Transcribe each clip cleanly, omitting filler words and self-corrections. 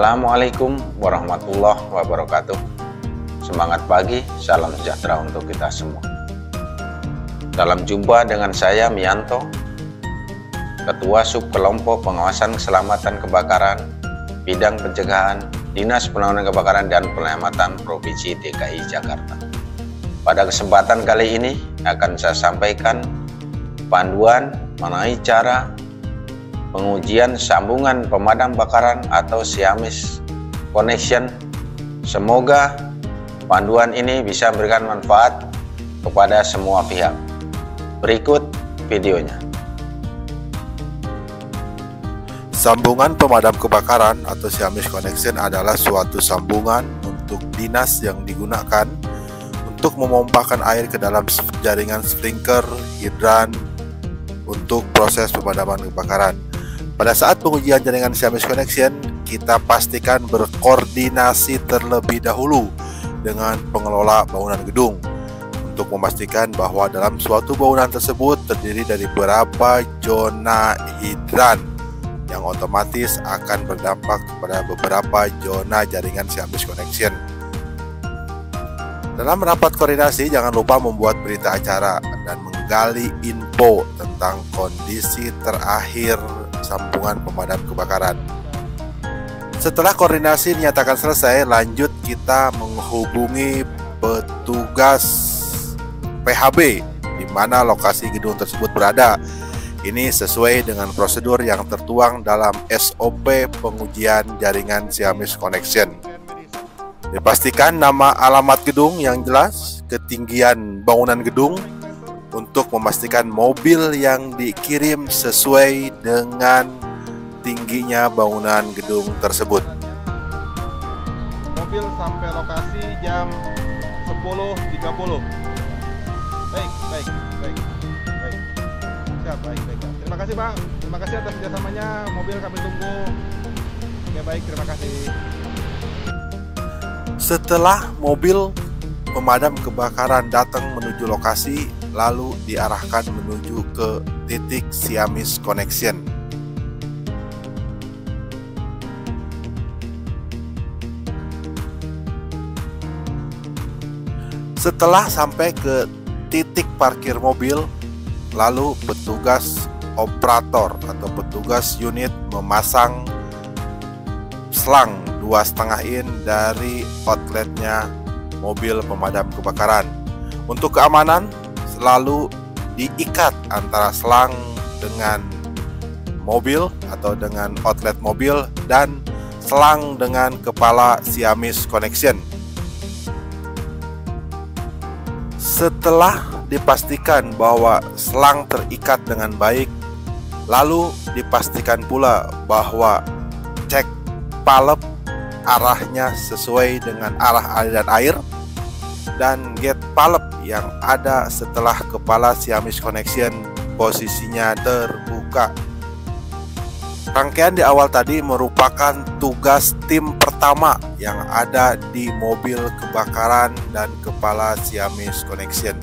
Assalamualaikum warahmatullahi wabarakatuh. Semangat pagi, salam sejahtera untuk kita semua. Dalam jumpa dengan saya Mianto, Ketua Subkelompok Pengawasan Keselamatan Kebakaran, Bidang Pencegahan, Dinas Penanganan Kebakaran dan Penyelamatan Provinsi DKI Jakarta. Pada kesempatan kali ini akan saya sampaikan panduan mengenai cara pengujian sambungan pemadam kebakaran atau Siamese Connection. Semoga panduan ini bisa memberikan manfaat kepada semua pihak. Berikut videonya. Sambungan pemadam kebakaran atau Siamese Connection adalah suatu sambungan untuk dinas yang digunakan untuk memompakan air ke dalam jaringan sprinkler, hidran untuk proses pemadaman kebakaran. Pada saat pengujian jaringan Siamese Connection, kita pastikan berkoordinasi terlebih dahulu dengan pengelola bangunan gedung untuk memastikan bahwa dalam suatu bangunan tersebut terdiri dari beberapa zona hidran yang otomatis akan berdampak kepada beberapa zona jaringan Siamese Connection. Dalam rapat koordinasi, jangan lupa membuat berita acara dan menggali info tentang kondisi terakhir sambungan pemadam kebakaran. Setelah koordinasi dinyatakan selesai, lanjut kita menghubungi petugas PHB di mana lokasi gedung tersebut berada. Ini sesuai dengan prosedur yang tertuang dalam SOP pengujian jaringan Siamese Connection. Dipastikan nama alamat gedung yang jelas, ketinggian bangunan gedung, untuk memastikan mobil yang dikirim sesuai dengan tingginya bangunan gedung tersebut. Mobil sampai lokasi jam 10.30. Baik. Siap, baik. Terima kasih, Pak. Terima kasih atas kerjasamanya. Mobil kami tunggu. Oke, baik. Terima kasih. Setelah mobil pemadam kebakaran datang menuju lokasi, lalu diarahkan menuju ke titik Siamese Connection. Setelah sampai ke titik parkir mobil, lalu petugas operator atau petugas unit memasang selang 2,5 in dari outletnya mobil pemadam kebakaran. Untuk keamanan, selalu diikat antara selang dengan mobil atau dengan outlet mobil dan selang dengan kepala Siamese Connection. Setelah dipastikan bahwa selang terikat dengan baik, lalu dipastikan pula bahwa cek palep arahnya sesuai dengan arah aliran air dan gate palep yang ada setelah kepala Siamese Connection posisinya terbuka. Rangkaian di awal tadi merupakan tugas tim pertama yang ada di mobil kebakaran dan kepala Siamese Connection.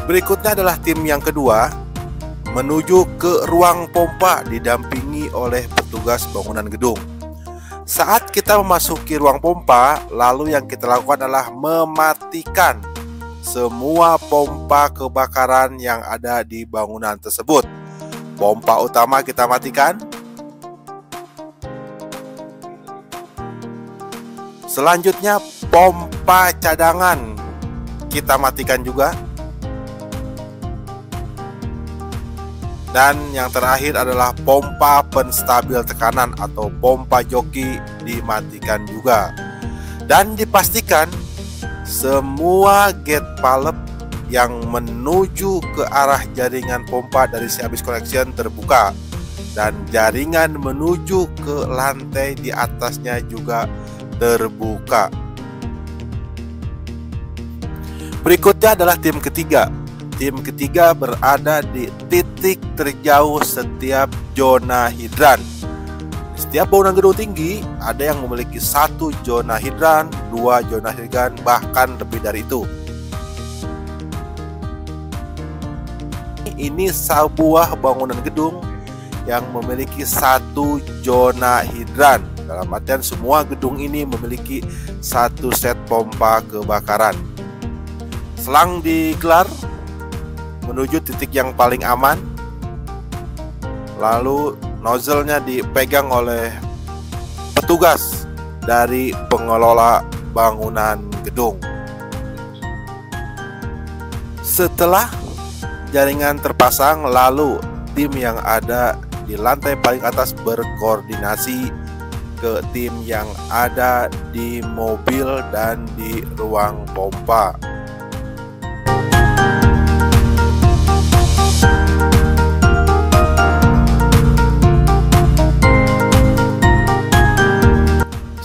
Berikutnya adalah tim yang kedua menuju ke ruang pompa didampingi oleh petugas bangunan gedung. Saat kita memasuki ruang pompa, lalu yang kita lakukan adalah mematikan semua pompa kebakaran yang ada di bangunan tersebut. Pompa utama kita matikan. Selanjutnya pompa cadangan kita matikan juga. Dan yang terakhir adalah pompa penstabil tekanan atau pompa joki dimatikan juga. Dan dipastikan semua gate palep yang menuju ke arah jaringan pompa dari Siamese Connection terbuka dan jaringan menuju ke lantai di atasnya juga terbuka. Berikutnya adalah tim ketiga. Tim ketiga berada di titik terjauh setiap zona hidran. Setiap bangunan gedung tinggi ada yang memiliki 1 zona hidran, 2 zona hidran, bahkan lebih dari itu. Ini sebuah bangunan gedung yang memiliki 1 zona hidran Dalam artian semua gedung ini memiliki satu set pompa kebakaran. Selang digelar menuju titik yang paling aman, lalu nozzle-nya dipegang oleh petugas dari pengelola bangunan gedung. Setelah jaringan terpasang, lalu tim yang ada di lantai paling atas berkoordinasi ke tim yang ada di mobil dan di ruang pompa.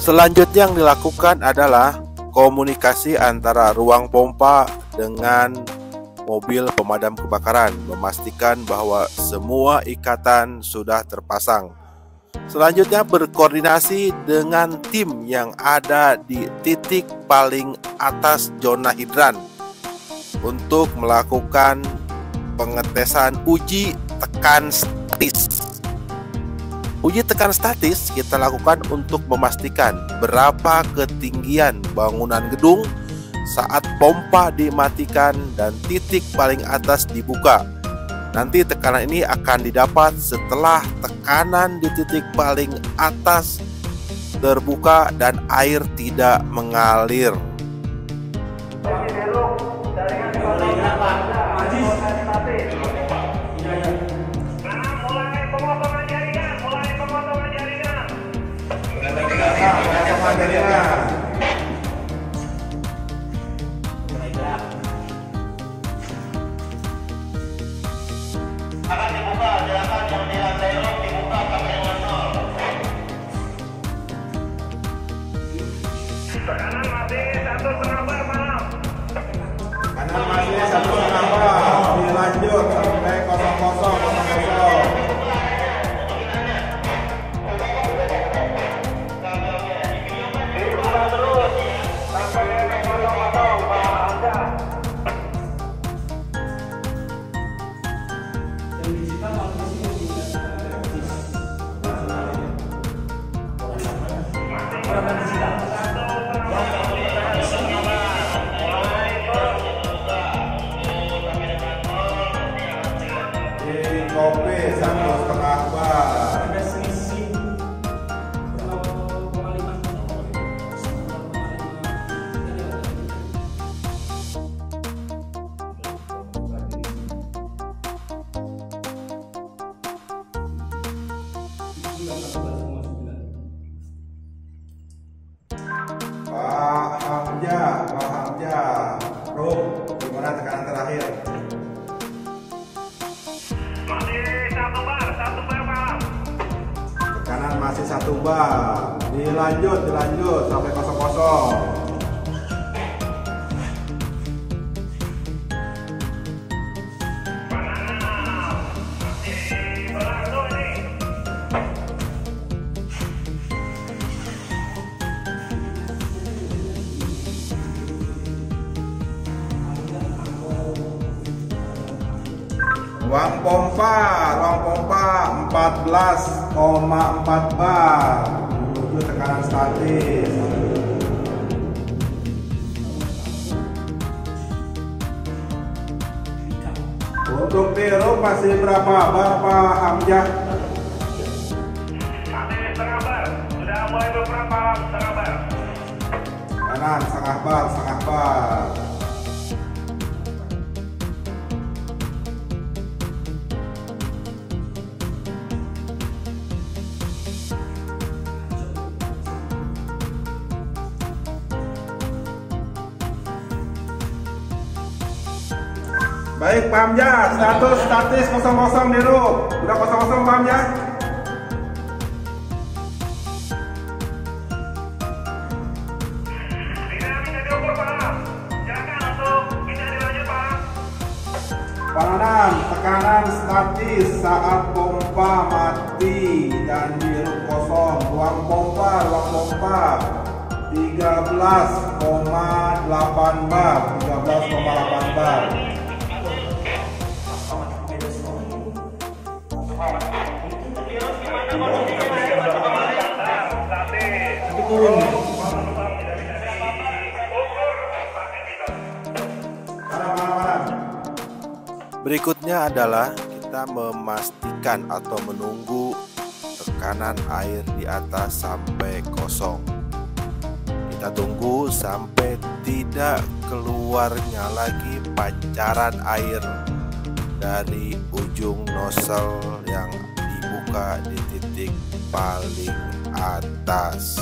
Selanjutnya yang dilakukan adalah komunikasi antara ruang pompa dengan mobil pemadam kebakaran, memastikan bahwa semua ikatan sudah terpasang. Selanjutnya berkoordinasi dengan tim yang ada di titik paling atas zona hidran untuk melakukan pengetesan uji tekan statis. Uji tekan statis kita lakukan untuk memastikan berapa ketinggian bangunan gedung saat pompa dimatikan dan titik paling atas dibuka. Nanti tekanan ini akan didapat setelah tekanan di titik paling atas terbuka dan air tidak mengalir. Tekanan masih 1,5 bar, malam. Kanan masih 1,5 bar. Dilanjut sampai 0000. Dibuka terus sampai 0000, Pak Hamzah. Kopi 1,5 bar. Pak Hamzah, Bro, gimana tekanan terakhir? Masih 1 bar, 1 bar, malam. Tekanan masih 1 bar. Dilanjut sampai 00. Ruang pompa 14,4 bar menuju tekanan statis. Untuk dirup masih berapa bar, Pak Hamzah? Masih setengah bar, sudah mulai beberapa setengah bar. Kanan setengah bar. Baik, Pak Hamzah, status statis 00 dirup. Udah 00, Pak Hamzah? Tidak bisa diukur, Pak. Silakan untuk bisa dilanjut, Pak. Peranan tekanan statis saat pompa mati dan dirup kosong. Ruang pompa 13,8 bar. 13,8 bar. Statis apapun. Berikutnya adalah kita memastikan atau menunggu tekanan air di atas sampai kosong. Kita tunggu sampai tidak keluarnya lagi pancaran air dari ujung nozzle yang dibuka di titik paling atas.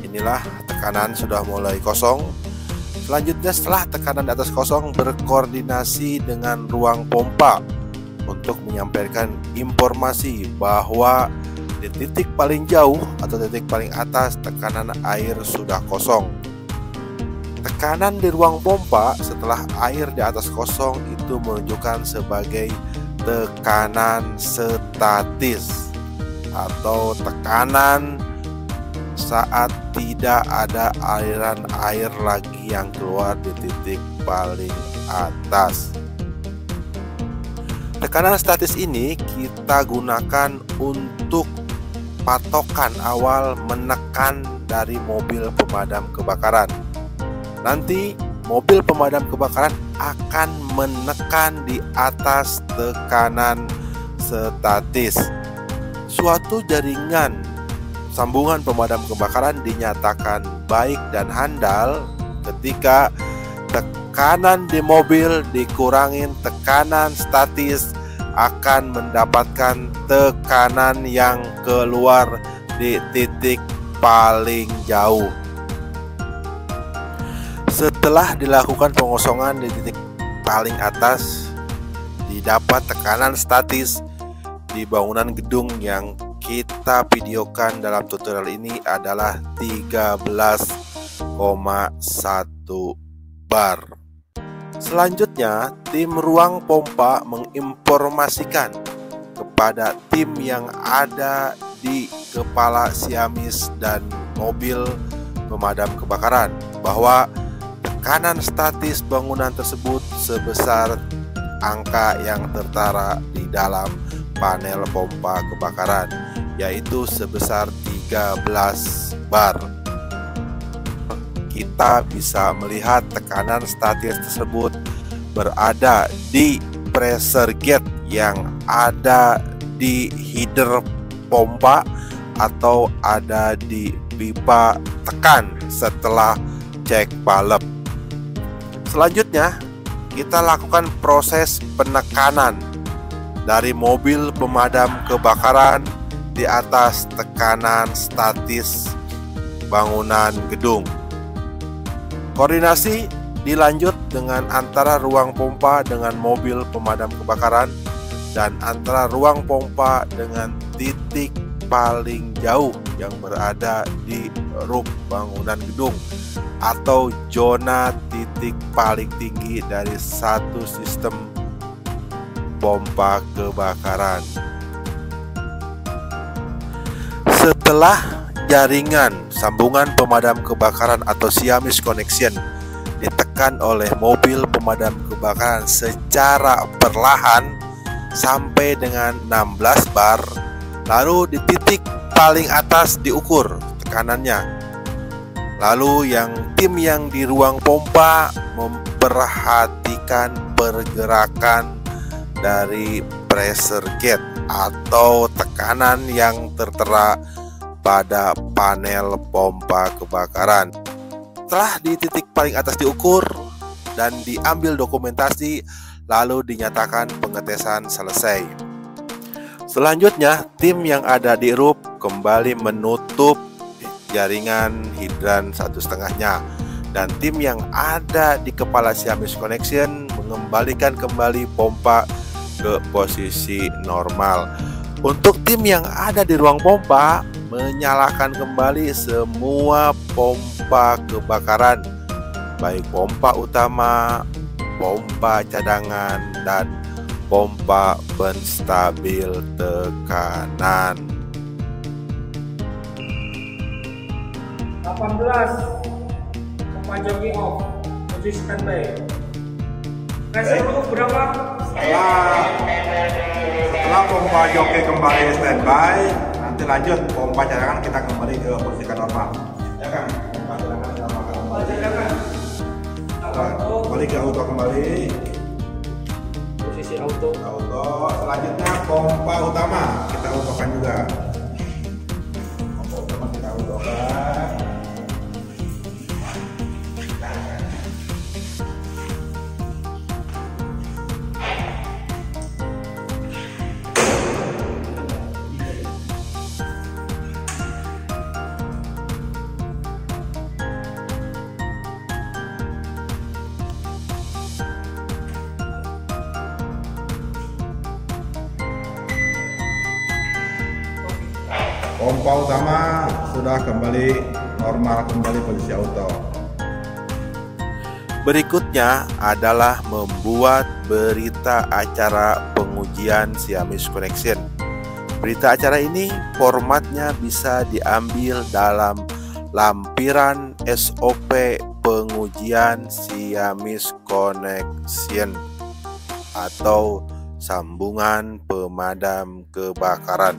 Inilah tekanan sudah mulai kosong. Selanjutnya, setelah tekanan di atas kosong, berkoordinasi dengan ruang pompa untuk menyampaikan informasi bahwa di titik paling jauh atau titik paling atas tekanan air sudah kosong. Tekanan di ruang pompa setelah air di atas kosong itu menunjukkan sebagai tekanan statis atau tekanan saat tidak ada aliran air lagi yang keluar di titik paling atas. Tekanan statis ini kita gunakan untuk patokan awal menekan dari mobil pemadam kebakaran. Nanti mobil pemadam kebakaran akan menekan di atas tekanan statis. Suatu jaringan sambungan pemadam kebakaran dinyatakan baik dan handal ketika tekanan di mobil dikurangin tekanan statis akan mendapatkan tekanan yang keluar di titik paling jauh. Setelah dilakukan pengosongan di titik paling atas, didapat tekanan statis di bangunan gedung yang kita videokan dalam tutorial ini adalah 13,1 bar. Selanjutnya, tim ruang pompa menginformasikan kepada tim yang ada di kepala Siamis dan mobil pemadam kebakaran bahwa tekanan statis bangunan tersebut sebesar angka yang tertera di dalam panel pompa kebakaran, yaitu sebesar 13 bar. Kita bisa melihat tekanan statis tersebut berada di pressure gauge yang ada di header pompa atau ada di pipa tekan setelah cek balep. Selanjutnya, kita lakukan proses penekanan dari mobil pemadam kebakaran di atas tekanan statis bangunan gedung. Koordinasi dilanjut dengan antara ruang pompa dengan mobil pemadam kebakaran dan antara ruang pompa dengan titik paling jauh yang berada di roof bangunan gedung atau zona titik paling tinggi dari satu sistem pompa kebakaran. Setelah jaringan sambungan pemadam kebakaran atau Siamis connection ditekan oleh mobil pemadam kebakaran secara perlahan sampai dengan 16 bar, lalu di titik paling atas diukur tekanannya. Lalu tim yang di ruang pompa memperhatikan pergerakan dari pressure gauge atau tekanan yang tertera pada panel pompa kebakaran. Setelah di titik paling atas diukur dan diambil dokumentasi, lalu dinyatakan pengetesan selesai. Selanjutnya, tim yang ada di roof kembali menutup jaringan hidran 1,5-nya dan tim yang ada di kepala Siamis connection mengembalikan kembali pompa ke posisi normal. Untuk tim yang ada di ruang pompa, menyalakan kembali semua pompa kebakaran, baik pompa utama, pompa cadangan, dan pompa penstabil tekanan. 18 pompa joki off, posisi standby. Pressure berapa? Setelah pompa joki kembali standby, Nanti lanjut pompa cadangan kita kembali ke posisi normal. Ya kan? Pompa cadangan kita kembali. Kembali ke auto kembali. Posisi auto. Auto. Selanjutnya pompa utama kita autokan juga. Pompa utama kita autokan. Pompa utama sudah kembali normal, kembali posisi auto. Berikutnya adalah membuat berita acara pengujian Siamese Connection. Berita acara ini formatnya bisa diambil dalam lampiran SOP pengujian Siamese Connection atau sambungan pemadam kebakaran.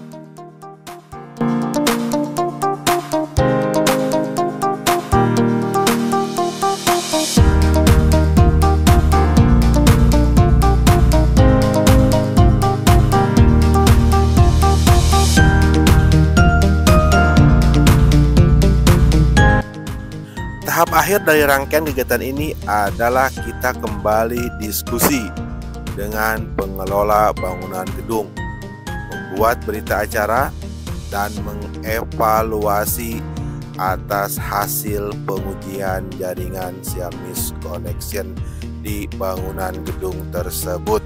Tahap akhir dari rangkaian kegiatan ini adalah kita kembali diskusi dengan pengelola bangunan gedung, membuat berita acara, dan mengevaluasi atas hasil pengujian jaringan Siamese Connection di bangunan gedung tersebut.